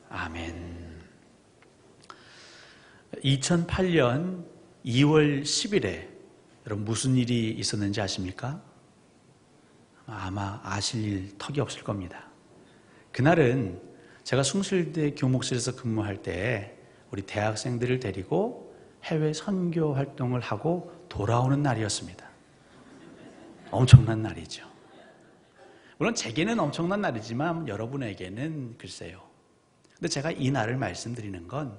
아멘. 2008년 2월 10일에 여러분 무슨 일이 있었는지 아십니까? 아마 아실 일 턱이 없을 겁니다. 그날은 제가 숭실대 교목실에서 근무할 때 우리 대학생들을 데리고 해외 선교 활동을 하고 돌아오는 날이었습니다. 엄청난 날이죠. 물론 제게는 엄청난 날이지만 여러분에게는 글쎄요. 근데 제가 이 날을 말씀드리는 건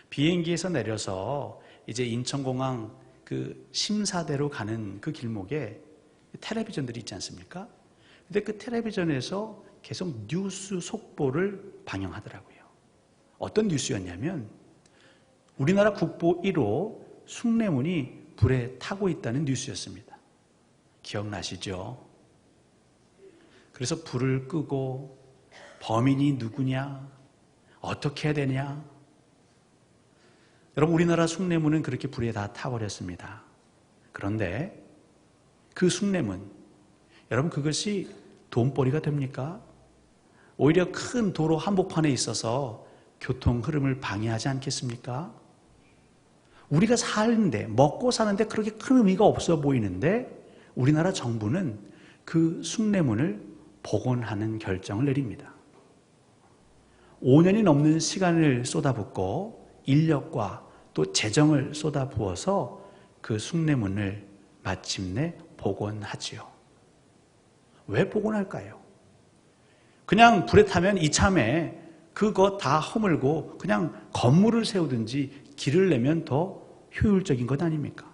비행기에서 내려서 이제 인천공항 그 심사대로 가는 그 길목에 텔레비전들이 있지 않습니까? 근데 그 텔레비전에서 계속 뉴스 속보를 방영하더라고요. 어떤 뉴스였냐면 우리나라 국보 1호 숭례문이 불에 타고 있다는 뉴스였습니다. 기억나시죠? 그래서 불을 끄고 범인이 누구냐? 어떻게 해야 되냐? 여러분, 우리나라 숭례문은 그렇게 불에 다 타버렸습니다. 그런데 그 숭례문, 여러분 그것이 돈벌이가 됩니까? 오히려 큰 도로 한복판에 있어서 교통 흐름을 방해하지 않겠습니까? 우리가 사는데, 먹고 사는데 그렇게 큰 의미가 없어 보이는데 우리나라 정부는 그 숭례문을 복원하는 결정을 내립니다. 5년이 넘는 시간을 쏟아붓고 인력과 또 재정을 쏟아부어서 그 숭례문을 마침내 복원하지요. 왜 복원할까요? 그냥 불에 타면 이참에 그거 다 허물고 그냥 건물을 세우든지 길을 내면 더 효율적인 것 아닙니까?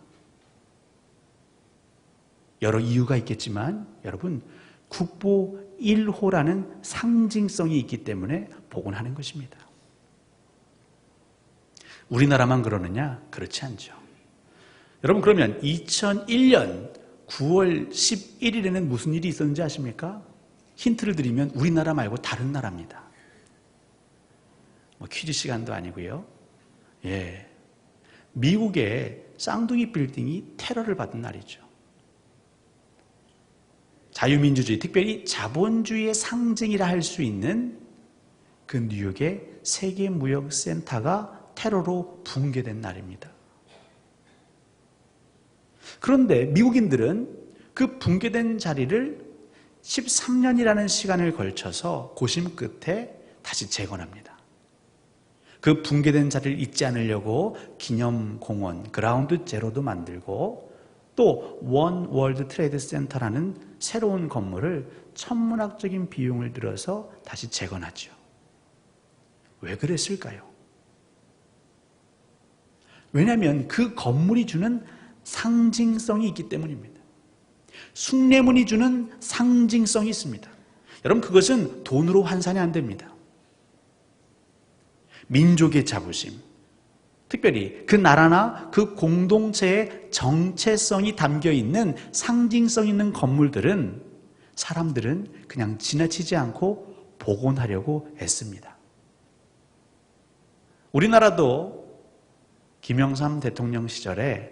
여러 이유가 있겠지만 여러분, 국보 1호라는 상징성이 있기 때문에 복원하는 것입니다. 우리나라만 그러느냐? 그렇지 않죠. 여러분, 그러면 2001년 9월 11일에는 무슨 일이 있었는지 아십니까? 힌트를 드리면 우리나라 말고 다른 나라입니다. 퀴즈 시간도 아니고요. 예, 미국의 쌍둥이 빌딩이 테러를 받은 날이죠. 자유민주주의, 특별히 자본주의의 상징이라 할 수 있는 그 뉴욕의 세계무역센터가 테러로 붕괴된 날입니다. 그런데 미국인들은 그 붕괴된 자리를 13년이라는 시간을 걸쳐서 고심 끝에 다시 재건합니다. 그 붕괴된 자리를 잊지 않으려고 기념공원, 그라운드 제로도 만들고 또 원 월드 트레이드 센터라는 새로운 건물을 천문학적인 비용을 들여서 다시 재건하죠. 왜 그랬을까요? 왜냐하면 그 건물이 주는 상징성이 있기 때문입니다. 숭례문이 주는 상징성이 있습니다. 여러분, 그것은 돈으로 환산이 안 됩니다. 민족의 자부심, 특별히 그 나라나 그 공동체의 정체성이 담겨있는 상징성 있는 건물들은 사람들은 그냥 지나치지 않고 복원하려고 애씁니다. 우리나라도 김영삼 대통령 시절에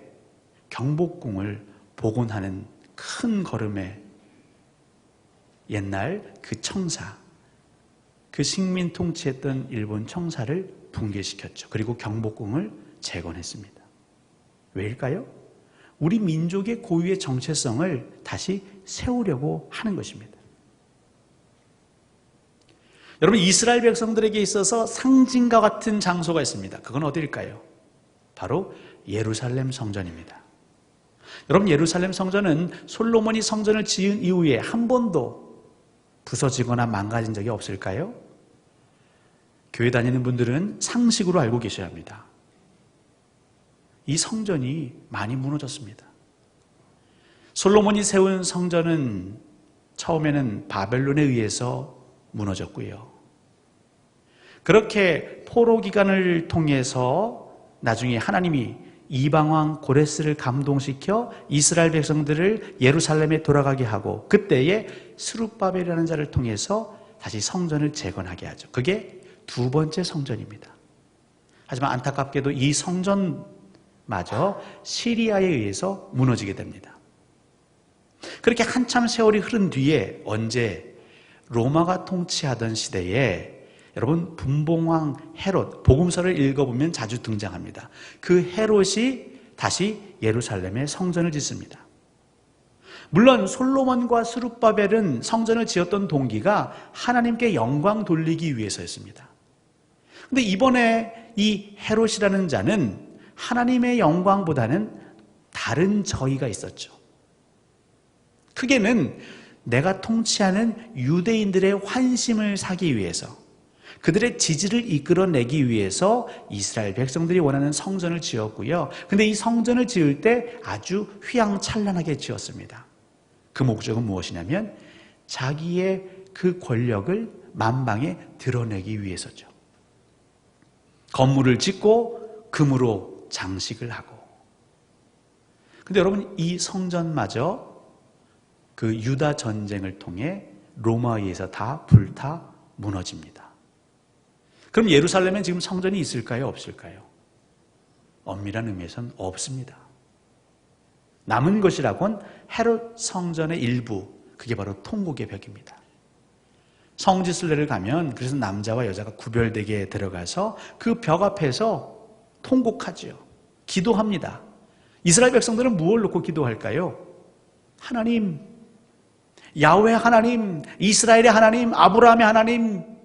경복궁을 복원하는 큰 걸음에 옛날 그 청사, 그 식민 통치했던 일본 청사를 붕괴시켰죠. 그리고 경복궁을 재건했습니다. 왜일까요? 우리 민족의 고유의 정체성을 다시 세우려고 하는 것입니다. 여러분, 이스라엘 백성들에게 있어서 상징과 같은 장소가 있습니다. 그건 어디일까요? 바로 예루살렘 성전입니다. 여러분, 예루살렘 성전은 솔로몬이 성전을 지은 이후에 한 번도 부서지거나 망가진 적이 없을까요? 교회 다니는 분들은 상식으로 알고 계셔야 합니다. 이 성전이 많이 무너졌습니다. 솔로몬이 세운 성전은 처음에는 바벨론에 의해서 무너졌고요. 그렇게 포로 기간을 통해서 나중에 하나님이 이방왕 고레스를 감동시켜 이스라엘 백성들을 예루살렘에 돌아가게 하고 그때에 스룹바벨이라는 자를 통해서 다시 성전을 재건하게 하죠. 그게 두 번째 성전입니다. 하지만 안타깝게도 이 성전마저 시리아에 의해서 무너지게 됩니다. 그렇게 한참 세월이 흐른 뒤에 언제 로마가 통치하던 시대에 여러분, 분봉왕 헤롯, 복음서를 읽어보면 자주 등장합니다. 그 헤롯이 다시 예루살렘에 성전을 짓습니다. 물론 솔로몬과 스룹바벨은 성전을 지었던 동기가 하나님께 영광 돌리기 위해서였습니다. 근데 이번에 이 헤롯이라는 자는 하나님의 영광보다는 다른 저희가 있었죠. 크게는 내가 통치하는 유대인들의 환심을 사기 위해서, 그들의 지지를 이끌어내기 위해서 이스라엘 백성들이 원하는 성전을 지었고요. 근데 이 성전을 지을 때 아주 휘황찬란하게 지었습니다. 그 목적은 무엇이냐면 자기의 그 권력을 만방에 드러내기 위해서죠. 건물을 짓고 금으로 장식을 하고. 근데 여러분, 이 성전마저 그 유다 전쟁을 통해 로마에 의해서 다 불타 무너집니다. 그럼 예루살렘엔 지금 성전이 있을까요? 없을까요? 엄밀한 의미에서는 없습니다. 남은 것이라곤 헤롯 성전의 일부, 그게 바로 통곡의 벽입니다. 성지순례를 가면 그래서 남자와 여자가 구별되게 들어가서 그 벽 앞에서 통곡하지요. 기도합니다. 이스라엘 백성들은 무엇을 놓고 기도할까요? 하나님, 야훼 하나님, 이스라엘의 하나님, 아브라함의 하나님,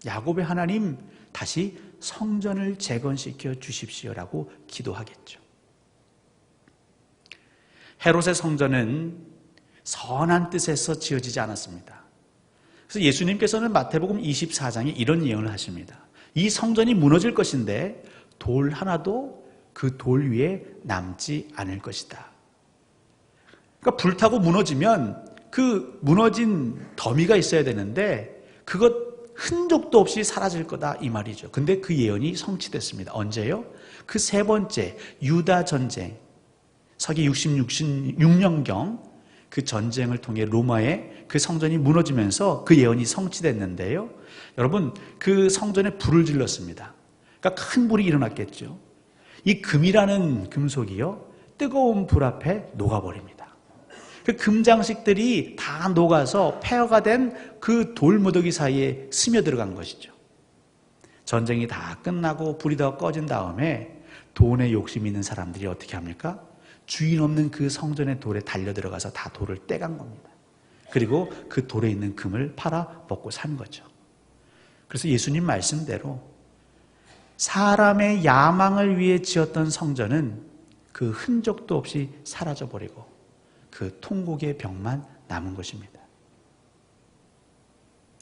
야곱의 하나님, 다시 성전을 재건시켜 주십시오라고 기도하겠죠. 헤롯의 성전은 선한 뜻에서 지어지지 않았습니다. 그래서 예수님께서는 마태복음 24장에 이런 예언을 하십니다. 이 성전이 무너질 것인데 돌 하나도 그 돌 위에 남지 않을 것이다. 그러니까 불타고 무너지면 그 무너진 더미가 있어야 되는데 그것 흔적도 없이 사라질 거다, 이 말이죠. 근데 그 예언이 성취됐습니다. 언제요? 그 세 번째 유다 전쟁, 서기 66년경 그 전쟁을 통해 로마의 그 성전이 무너지면서 그 예언이 성취됐는데요. 여러분, 그 성전에 불을 질렀습니다. 그러니까 큰 불이 일어났겠죠. 이 금이라는 금속이요, 뜨거운 불 앞에 녹아버립니다. 그 금장식들이 다 녹아서 폐허가 된 그 돌무더기 사이에 스며들어간 것이죠. 전쟁이 다 끝나고 불이 다 꺼진 다음에 돈에 욕심 있는 사람들이 어떻게 합니까? 주인 없는 그 성전의 돌에 달려 들어가서 다 돌을 떼간 겁니다. 그리고 그 돌에 있는 금을 팔아 먹고 산 거죠. 그래서 예수님 말씀대로 사람의 야망을 위해 지었던 성전은 그 흔적도 없이 사라져버리고 그 통곡의 벽만 남은 것입니다.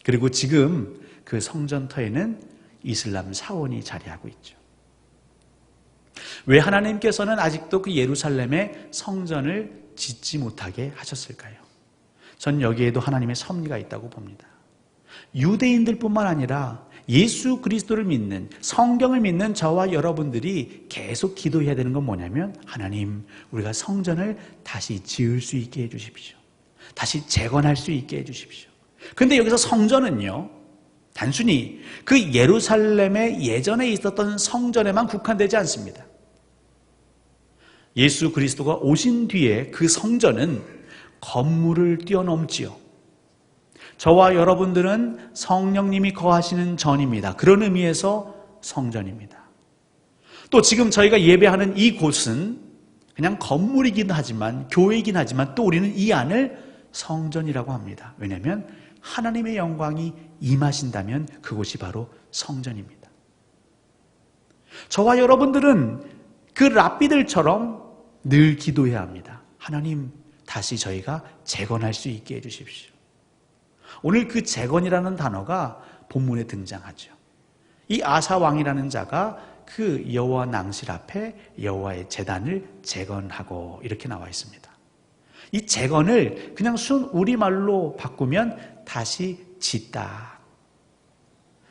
그리고 지금 그 성전터에는 이슬람 사원이 자리하고 있죠. 왜 하나님께서는 아직도 그 예루살렘의 성전을 짓지 못하게 하셨을까요? 전 여기에도 하나님의 섭리가 있다고 봅니다. 유대인들뿐만 아니라 예수 그리스도를 믿는, 성경을 믿는 저와 여러분들이 계속 기도해야 되는 건 뭐냐면, 하나님, 우리가 성전을 다시 지을 수 있게 해주십시오. 다시 재건할 수 있게 해주십시오. 그런데 여기서 성전은요, 단순히 그 예루살렘의 예전에 있었던 성전에만 국한되지 않습니다. 예수 그리스도가 오신 뒤에 그 성전은 건물을 뛰어넘지요. 저와 여러분들은 성령님이 거하시는 전입니다. 그런 의미에서 성전입니다. 또 지금 저희가 예배하는 이 곳은 그냥 건물이긴 하지만, 교회이긴 하지만 또 우리는 이 안을 성전이라고 합니다. 왜냐하면 하나님의 영광이 임하신다면 그곳이 바로 성전입니다. 저와 여러분들은 그 랍비들처럼 늘 기도해야 합니다. 하나님, 다시 저희가 재건할 수 있게 해주십시오. 오늘 그 재건이라는 단어가 본문에 등장하죠. 이 아사 왕이라는 자가 그 여호와 낭실 앞에 여호와의 제단을 재건하고 이렇게 나와 있습니다. 이 재건을 그냥 순 우리말로 바꾸면 다시 짓다.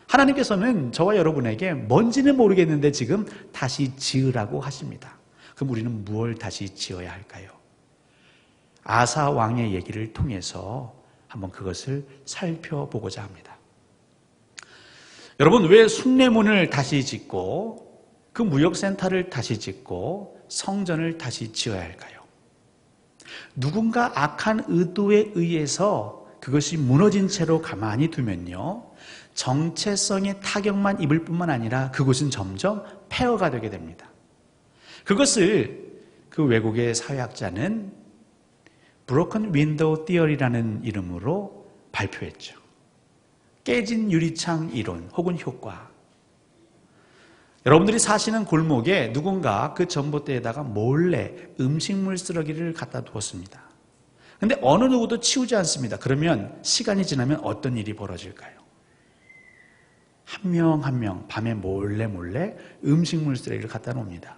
하나님께서는 저와 여러분에게 뭔지는 모르겠는데 지금 다시 지으라고 하십니다. 그럼 우리는 무엇을 다시 지어야 할까요? 아사 왕의 얘기를 통해서 한번 그것을 살펴보고자 합니다. 여러분, 왜 숭례문을 다시 짓고 그 무역센터를 다시 짓고 성전을 다시 지어야 할까요? 누군가 악한 의도에 의해서 그것이 무너진 채로 가만히 두면요, 정체성의 타격만 입을 뿐만 아니라 그곳은 점점 폐허가 되게 됩니다. 그것을 그 외국의 사회학자는 Broken Window Theory라는 이름으로 발표했죠. 깨진 유리창 이론 혹은 효과. 여러분들이 사시는 골목에 누군가 그 전봇대에다가 몰래 음식물 쓰레기를 갖다 두었습니다. 그런데 어느 누구도 치우지 않습니다. 그러면 시간이 지나면 어떤 일이 벌어질까요? 한 명 한 명 밤에 몰래 음식물 쓰레기를 갖다 놓습니다.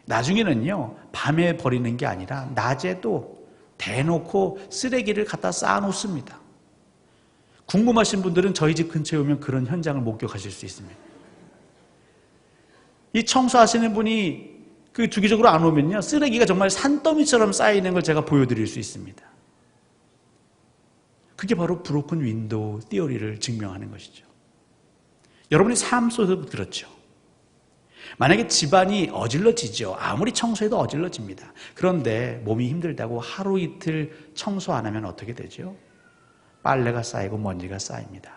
나중에는요, 밤에 버리는 게 아니라 낮에도 대놓고 쓰레기를 갖다 쌓아 놓습니다. 궁금하신 분들은 저희 집 근처에 오면 그런 현장을 목격하실 수 있습니다. 이 청소하시는 분이 그 주기적으로 안 오면요, 쓰레기가 정말 산더미처럼 쌓이는 걸 제가 보여드릴 수 있습니다. 그게 바로 브로큰 윈도우 티어리를 증명하는 것이죠. 여러분의 삶 속에서도 그렇죠. 만약에 집안이 어질러지죠. 아무리 청소해도 어질러집니다. 그런데 몸이 힘들다고 하루 이틀 청소 안 하면 어떻게 되죠? 빨래가 쌓이고 먼지가 쌓입니다.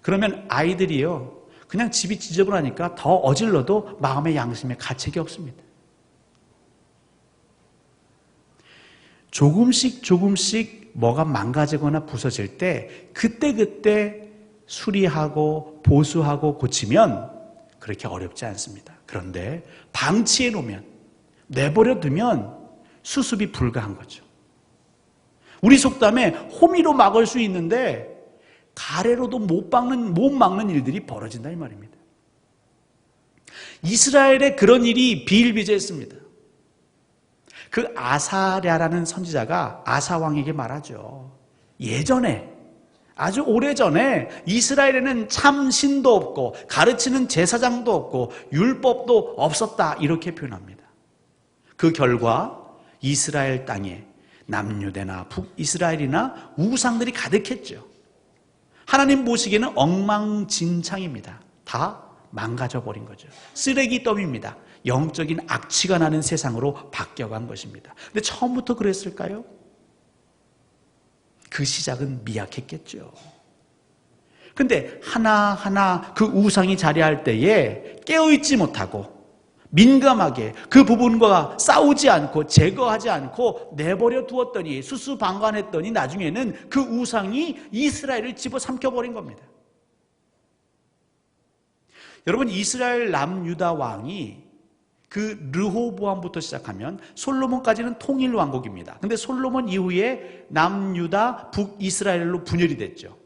그러면 아이들이요, 그냥 집이 지저분하니까 더 어질러도 마음의 양심에 가책이 없습니다. 조금씩 뭐가 망가지거나 부서질 때 그때 수리하고 보수하고 고치면 그렇게 어렵지 않습니다. 그런데 방치해 놓으면, 내버려 두면 수습이 불가한 거죠. 우리 속담에 호미로 막을 수 있는데 가래로도 못 막는 일들이 벌어진다 이 말입니다. 이스라엘에 그런 일이 비일비재했습니다. 그 아사랴라는 선지자가 아사왕에게 말하죠. 예전에, 아주 오래전에 이스라엘에는 참 신도 없고 가르치는 제사장도 없고 율법도 없었다, 이렇게 표현합니다. 그 결과 이스라엘 땅에 남유대나 북이스라엘이나 우상들이 가득했죠. 하나님 보시기에는 엉망진창입니다. 다 망가져 버린 거죠. 쓰레기 더미입니다. 영적인 악취가 나는 세상으로 바뀌어간 것입니다. 근데 처음부터 그랬을까요? 그 시작은 미약했겠죠. 근데 하나하나 그 우상이 자리할 때에 깨어있지 못하고 민감하게 그 부분과 싸우지 않고 제거하지 않고 내버려 두었더니, 수수방관했더니 나중에는 그 우상이 이스라엘을 집어삼켜버린 겁니다. 여러분, 이스라엘 남유다 왕이 그 르호보암부터 시작하면 솔로몬까지는 통일 왕국입니다. 근데 솔로몬 이후에 남유다 북이스라엘로 분열이 됐죠.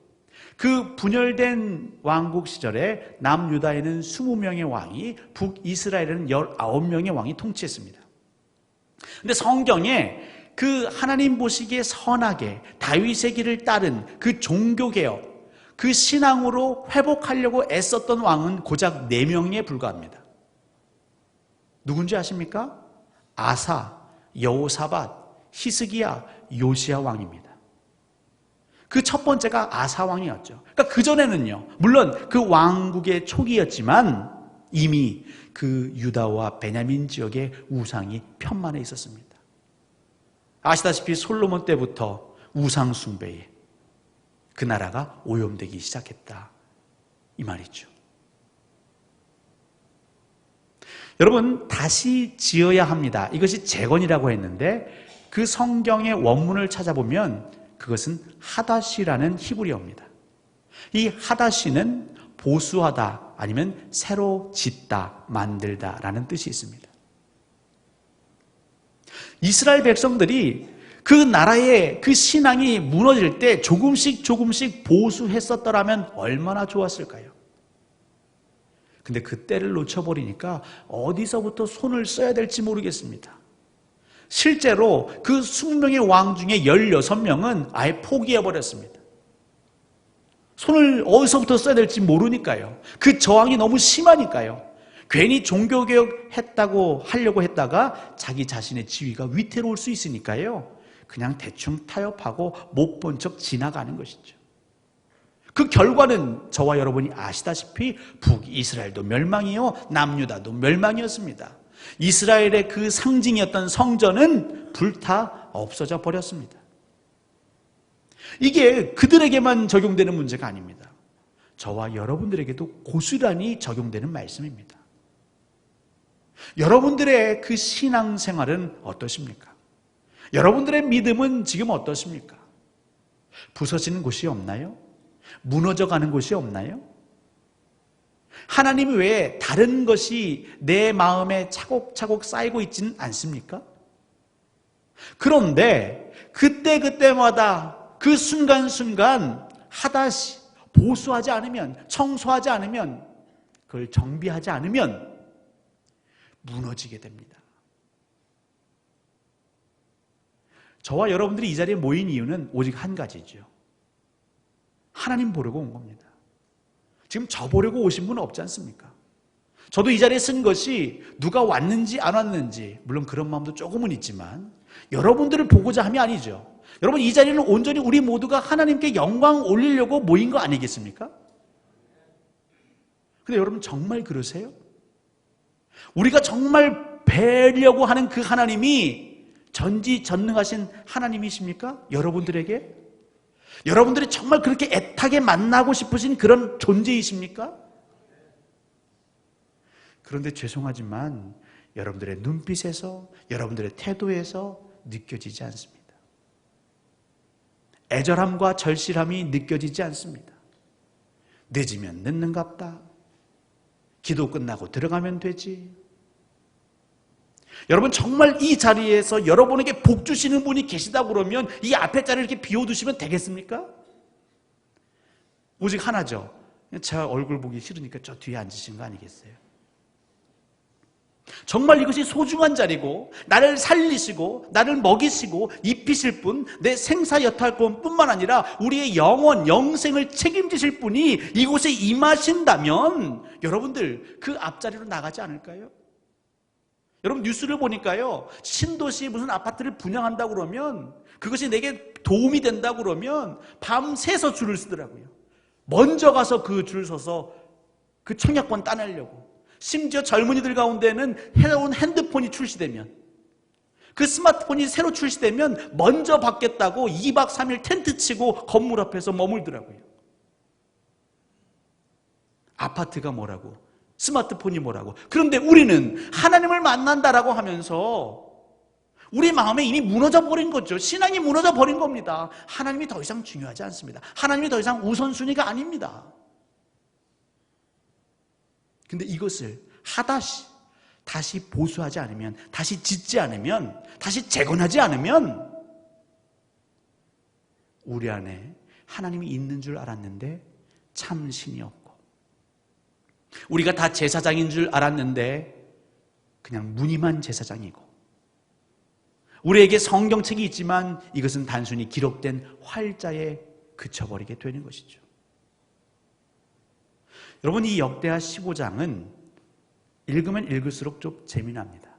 그 분열된 왕국 시절에 남유다에는 20명의 왕이, 북이스라엘에는 19명의 왕이 통치했습니다. 근데 성경에 그 하나님 보시기에 선하게 다윗의 길을 따른 그 종교개혁, 그 신앙으로 회복하려고 애썼던 왕은 고작 4명에 불과합니다. 누군지 아십니까? 아사, 여호사밧, 히스기야, 요시야 왕입니다. 그 첫 번째가 아사 왕이었죠. 그러니까 그전에는요, 물론 그 왕국의 초기였지만 이미 그 유다와 베냐민 지역의 우상이 편만해 있었습니다. 아시다시피 솔로몬 때부터 우상 숭배에 그 나라가 오염되기 시작했다, 이 말이죠. 여러분, 다시 지어야 합니다. 이것이 재건이라고 했는데 그 성경의 원문을 찾아보면 그것은 하다시라는 히브리어입니다. 이 하다시는 보수하다, 아니면 새로 짓다, 만들다라는 뜻이 있습니다. 이스라엘 백성들이 그 나라의 그 신앙이 무너질 때 조금씩 보수했었더라면 얼마나 좋았을까요? 근데 그 때를 놓쳐버리니까 어디서부터 손을 써야 될지 모르겠습니다. 실제로 그 20명의 왕 중에 16명은 아예 포기해버렸습니다. 손을 어디서부터 써야 될지 모르니까요. 그 저항이 너무 심하니까요. 괜히 종교개혁 하려고 했다가 자기 자신의 지위가 위태로울 수 있으니까요. 그냥 대충 타협하고 못 본 척 지나가는 것이죠. 그 결과는 저와 여러분이 아시다시피 북이스라엘도 멸망이요, 남유다도 멸망이었습니다. 이스라엘의 그 상징이었던 성전은 불타 없어져 버렸습니다. 이게 그들에게만 적용되는 문제가 아닙니다. 저와 여러분들에게도 고스란히 적용되는 말씀입니다. 여러분들의 그 신앙생활은 어떠십니까? 여러분들의 믿음은 지금 어떠십니까? 부서지는 곳이 없나요? 무너져가는 곳이 없나요? 하나님 외에 다른 것이 내 마음에 차곡차곡 쌓이고 있지는 않습니까? 그런데 그때그때마다 그 순간순간 하다시 보수하지 않으면, 청소하지 않으면, 그걸 정비하지 않으면 무너지게 됩니다. 저와 여러분들이 이 자리에 모인 이유는 오직 한 가지죠. 하나님 보려고 온 겁니다. 지금 저 보려고 오신 분은 없지 않습니까? 저도 이 자리에 쓴 것이 누가 왔는지 안 왔는지, 물론 그런 마음도 조금은 있지만 여러분들을 보고자 함이 아니죠. 여러분, 이 자리는 온전히 우리 모두가 하나님께 영광 올리려고 모인 거 아니겠습니까? 근데 여러분 정말 그러세요? 우리가 정말 뵈려고 하는 그 하나님이 전지전능하신 하나님이십니까? 여러분들에게? 여러분들이 정말 그렇게 애타게 만나고 싶으신 그런 존재이십니까? 그런데 죄송하지만 여러분들의 눈빛에서, 여러분들의 태도에서 느껴지지 않습니다. 애절함과 절실함이 느껴지지 않습니다. 늦으면 늦는갑다. 기도 끝나고 들어가면 되지. 여러분, 정말 이 자리에서 여러분에게 복 주시는 분이 계시다 그러면 이 앞에 자리를 이렇게 비워두시면 되겠습니까? 오직 하나죠. 제가 얼굴 보기 싫으니까 저 뒤에 앉으신 거 아니겠어요? 정말 이것이 소중한 자리고, 나를 살리시고 나를 먹이시고 입히실 분, 내 생사여탈권 뿐만 아니라 우리의 영원, 영생을 책임지실 분이 이곳에 임하신다면 여러분들 그 앞자리로 나가지 않을까요? 여러분, 뉴스를 보니까요, 신도시 무슨 아파트를 분양한다고 그러면, 그것이 내게 도움이 된다고 그러면 밤새서 줄을 서더라고요. 먼저 가서 그 줄 서서 그 청약권 따내려고. 심지어 젊은이들 가운데는 새로운 핸드폰이 출시되면, 그 스마트폰이 새로 출시되면 먼저 받겠다고 2박 3일 텐트 치고 건물 앞에서 머물더라고요. 아파트가 뭐라고, 스마트폰이 뭐라고. 그런데 우리는 하나님을 만난다라고 하면서 우리 마음에 이미 무너져 버린 거죠. 신앙이 무너져 버린 겁니다. 하나님이 더 이상 중요하지 않습니다. 하나님이 더 이상 우선순위가 아닙니다. 근데 이것을 다시 보수하지 않으면, 다시 짓지 않으면, 다시 재건하지 않으면 우리 안에 하나님이 있는 줄 알았는데 참 신이 없고, 우리가 다 제사장인 줄 알았는데 그냥 무늬만 제사장이고, 우리에게 성경책이 있지만 이것은 단순히 기록된 활자에 그쳐버리게 되는 것이죠. 여러분, 이 역대하 15장은 읽으면 읽을수록 좀 재미납니다.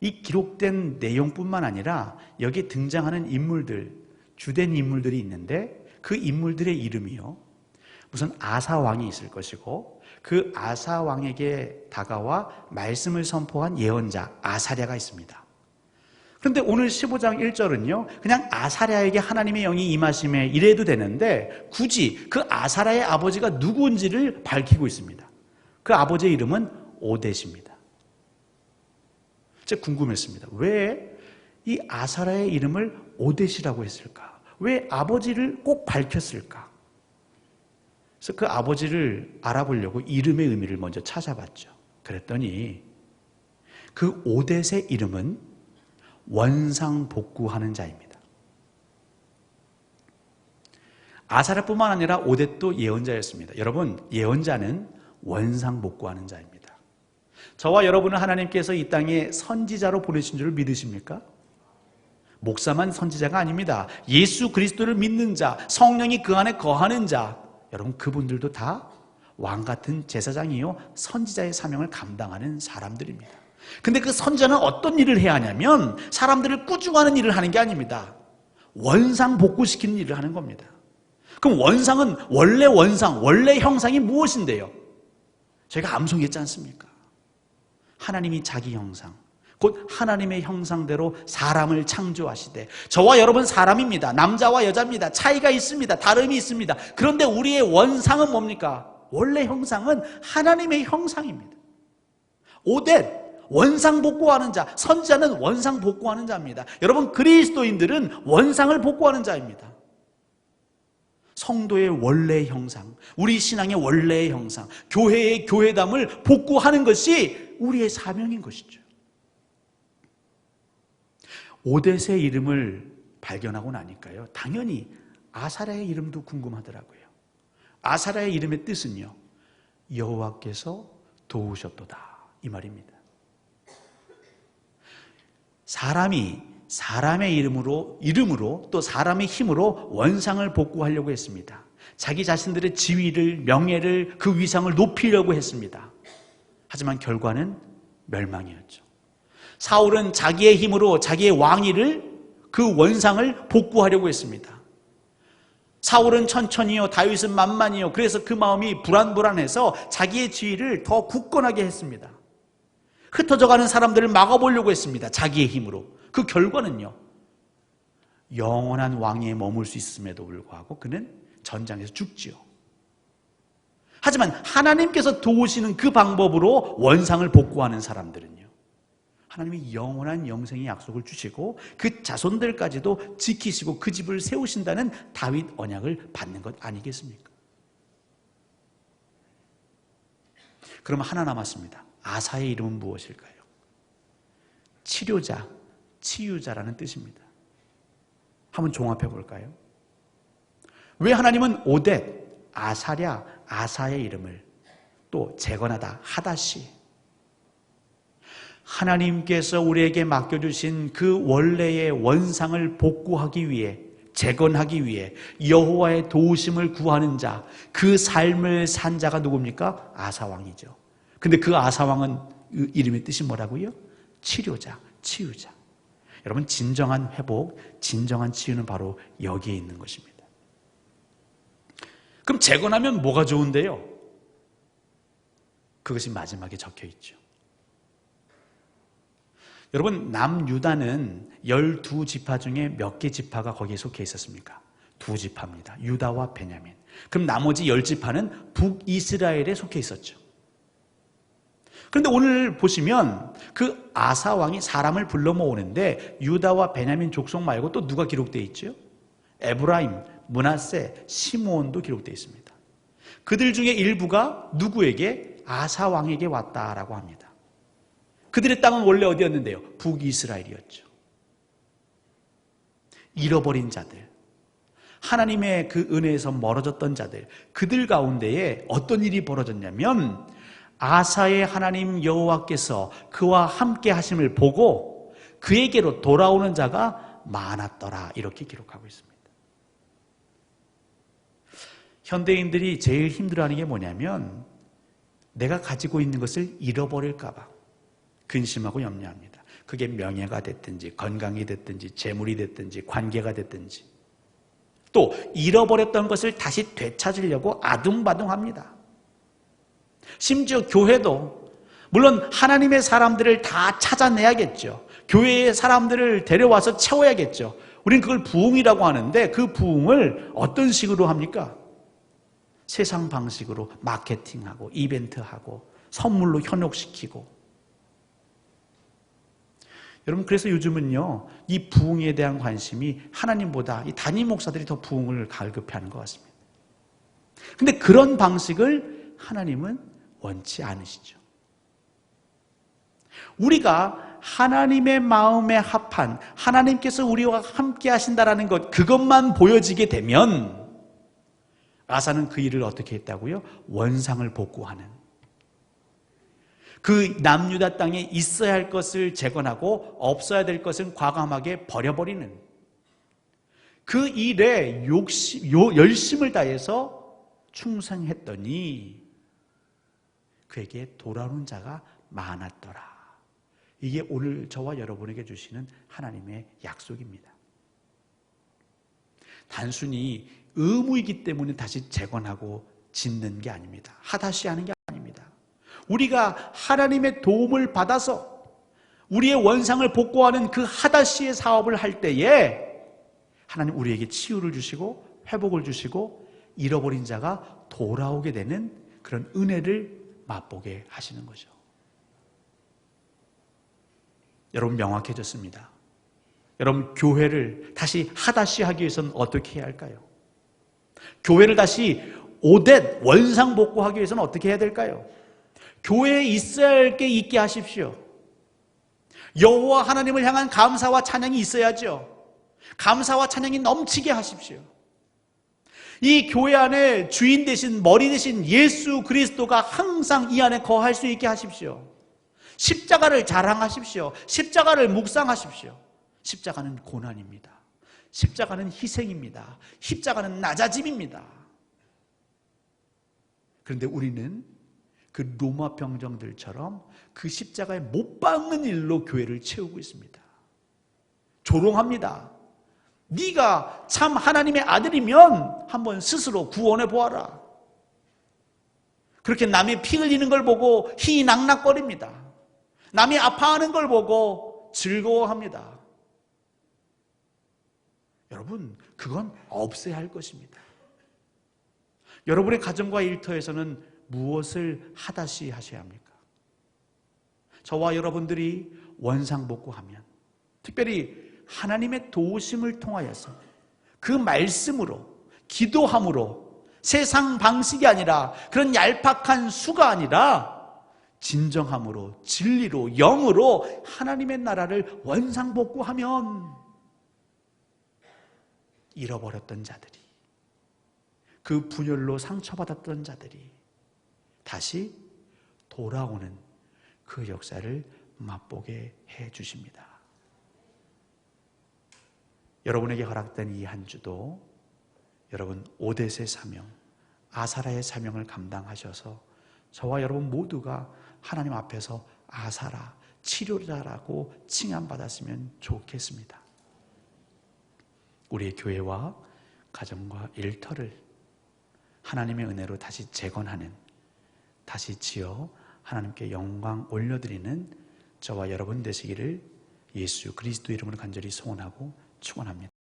이 기록된 내용뿐만 아니라 여기에 등장하는 인물들, 주된 인물들이 있는데 그 인물들의 이름이요, 무슨 아사 왕이 있을 것이고, 그 아사 왕에게 다가와 말씀을 선포한 예언자 아사랴가 있습니다. 그런데 오늘 15장 1절은요, 그냥 아사랴에게 하나님의 영이 임하심에 이래도 되는데 굳이 그 아사랴의 아버지가 누구인지를 밝히고 있습니다. 그 아버지의 이름은 오뎃입니다. 제가 궁금했습니다. 왜 이 아사랴의 이름을 오뎃이라고 했을까? 왜 아버지를 꼭 밝혔을까? 그래서 그 아버지를 알아보려고 이름의 의미를 먼저 찾아봤죠. 그랬더니 그 오뎃의 이름은 원상복구하는 자입니다. 아사랴뿐만 아니라 오뎃도 예언자였습니다. 여러분, 예언자는 원상복구하는 자입니다. 저와 여러분은 하나님께서 이 땅에 선지자로 보내신 줄 믿으십니까? 목사만 선지자가 아닙니다. 예수 그리스도를 믿는 자, 성령이 그 안에 거하는 자, 여러분 그분들도 다 왕같은 제사장이요 선지자의 사명을 감당하는 사람들입니다. 근데 그 선지자는 어떤 일을 해야 하냐면 사람들을 꾸중하는 일을 하는 게 아닙니다. 원상 복구시키는 일을 하는 겁니다. 그럼 원상은 원래 형상이 무엇인데요? 저희가 암송했지 않습니까? 하나님이 자기 형상, 곧 하나님의 형상대로 사람을 창조하시되, 저와 여러분 사람입니다. 남자와 여자입니다. 차이가 있습니다. 다름이 있습니다. 그런데 우리의 원상은 뭡니까? 원래 형상은 하나님의 형상입니다. 오뎃, 원상 복구하는 자, 선지자는 원상 복구하는 자입니다. 여러분, 그리스도인들은 원상을 복구하는 자입니다. 성도의 원래의 형상, 우리 신앙의 원래의 형상, 교회의 교회담을 복구하는 것이 우리의 사명인 것이죠. 오뎃의 이름을 발견하고 나니까요, 당연히 아사랴의 이름도 궁금하더라고요. 아사랴의 이름의 뜻은요, 여호와께서 도우셨도다, 이 말입니다. 사람이 사람의 이름으로 또 사람의 힘으로 원상을 복구하려고 했습니다. 자기 자신들의 지위를, 명예를, 그 위상을 높이려고 했습니다. 하지만 결과는 멸망이었죠. 사울은 자기의 힘으로 자기의 왕위를, 그 원상을 복구하려고 했습니다. 사울은 천천히요, 다윗은 만만히요. 그래서 그 마음이 불안해서 자기의 지위를 더 굳건하게 했습니다. 흩어져가는 사람들을 막아보려고 했습니다. 자기의 힘으로. 그 결과는요, 영원한 왕위에 머물 수 있음에도 불구하고 그는 전장에서 죽지요. 하지만 하나님께서 도우시는 그 방법으로 원상을 복구하는 사람들은요, 하나님이 영원한 영생의 약속을 주시고 그 자손들까지도 지키시고 그 집을 세우신다는 다윗 언약을 받는 것 아니겠습니까? 그럼 하나 남았습니다. 아사의 이름은 무엇일까요? 치료자, 치유자라는 뜻입니다. 한번 종합해 볼까요? 왜 하나님은 오뎃, 아사랴, 아사의 이름을 또 재건하다, 하다시, 하나님께서 우리에게 맡겨주신 그 원래의 원상을 복구하기 위해, 재건하기 위해 여호와의 도우심을 구하는 자, 그 삶을 산 자가 누굽니까? 아사왕이죠. 근데 그 아사왕은 이름의 뜻이 뭐라고요? 치료자, 치유자. 여러분, 진정한 회복, 진정한 치유는 바로 여기에 있는 것입니다. 그럼 재건하면 뭐가 좋은데요? 그것이 마지막에 적혀 있죠. 여러분, 남유다는 12지파 중에 몇 개 지파가 거기에 속해 있었습니까? 2지파입니다. 유다와 베냐민. 그럼 나머지 10지파는 북이스라엘에 속해 있었죠. 그런데 오늘 보시면 그 아사 왕이 사람을 불러 모으는데 유다와 베냐민 족속 말고 또 누가 기록되어 있죠? 에브라임, 므낫세, 시므온도 기록되어 있습니다. 그들 중에 일부가 누구에게? 아사 왕에게 왔다라고 합니다. 그들의 땅은 원래 어디였는데요? 북이스라엘이었죠. 잃어버린 자들, 하나님의 그 은혜에서 멀어졌던 자들, 그들 가운데에 어떤 일이 벌어졌냐면 아사의 하나님 여호와께서 그와 함께 하심을 보고 그에게로 돌아오는 자가 많았더라, 이렇게 기록하고 있습니다. 현대인들이 제일 힘들어하는 게 뭐냐면 내가 가지고 있는 것을 잃어버릴까 봐 근심하고 염려합니다. 그게 명예가 됐든지 건강이 됐든지 재물이 됐든지 관계가 됐든지, 또 잃어버렸던 것을 다시 되찾으려고 아둥바둥합니다. 심지어 교회도 물론 하나님의 사람들을 다 찾아내야겠죠. 교회의 사람들을 데려와서 채워야겠죠. 우린 그걸 부흥이라고 하는데 그 부흥을 어떤 식으로 합니까? 세상 방식으로 마케팅하고 이벤트하고 선물로 현혹시키고. 여러분, 그래서 요즘은요, 이 부흥에 대한 관심이 하나님보다 이 담임 목사들이 더 부흥을 갈급해하는 것 같습니다. 근데 그런 방식을 하나님은 원치 않으시죠. 우리가 하나님의 마음에 합한, 하나님께서 우리와 함께 하신다라는 것, 그것만 보여지게 되면 아사는 그 일을 어떻게 했다고요? 원상을 복구하는, 그 남유다 땅에 있어야 할 것을 재건하고 없어야 될 것은 과감하게 버려버리는 그 일에 열심을 다해서 충성했더니 그에게 돌아오는 자가 많았더라. 이게 오늘 저와 여러분에게 주시는 하나님의 약속입니다. 단순히 의무이기 때문에 다시 재건하고 짓는 게 아닙니다. 하다시 하는 게 아닙니다. 우리가 하나님의 도움을 받아서 우리의 원상을 복구하는 그 하다시의 사업을 할 때에 하나님 우리에게 치유를 주시고 회복을 주시고 잃어버린 자가 돌아오게 되는 그런 은혜를 맛보게 하시는 거죠. 여러분, 명확해졌습니다. 여러분, 교회를 다시 하다시 하기 위해서는 어떻게 해야 할까요? 교회를 다시 오뎃 원상 복구하기 위해서는 어떻게 해야 될까요? 교회에 있어야 할 게 있게 하십시오. 여호와 하나님을 향한 감사와 찬양이 있어야죠. 감사와 찬양이 넘치게 하십시오. 이 교회 안에 주인 되신, 머리 되신 예수 그리스도가 항상 이 안에 거할 수 있게 하십시오. 십자가를 자랑하십시오. 십자가를 묵상하십시오. 십자가는 고난입니다. 십자가는 희생입니다. 십자가는 낮아짐입니다. 그런데 우리는 그 로마 병정들처럼 그 십자가에 못 박는 일로 교회를 채우고 있습니다. 조롱합니다. 네가 참 하나님의 아들이면 한번 스스로 구원해 보아라. 그렇게 남이 피 흘리는 걸 보고 희낙낙거립니다. 남이 아파하는 걸 보고 즐거워합니다. 여러분, 그건 없애야 할 것입니다. 여러분의 가정과 일터에서는 무엇을 하다시 하셔야 합니까? 저와 여러분들이 원상복구하면, 특별히 하나님의 도우심을 통하여서 그 말씀으로, 기도함으로, 세상 방식이 아니라 그런 얄팍한 수가 아니라 진정함으로, 진리로, 영으로 하나님의 나라를 원상복구하면 잃어버렸던 자들이, 그 분열로 상처받았던 자들이 다시 돌아오는 그 역사를 맛보게 해 주십니다. 여러분에게 허락된 이 한 주도 여러분 오뎃의 사명, 아사라의 사명을 감당하셔서 저와 여러분 모두가 하나님 앞에서 아사라, 치료자라고 칭함받았으면 좋겠습니다. 우리의 교회와 가정과 일터를 하나님의 은혜로 다시 재건하는, 다시 지어 하나님께 영광 올려드리는 저와 여러분 되시기를 예수 그리스도 이름으로 간절히 소원하고 축원합니다.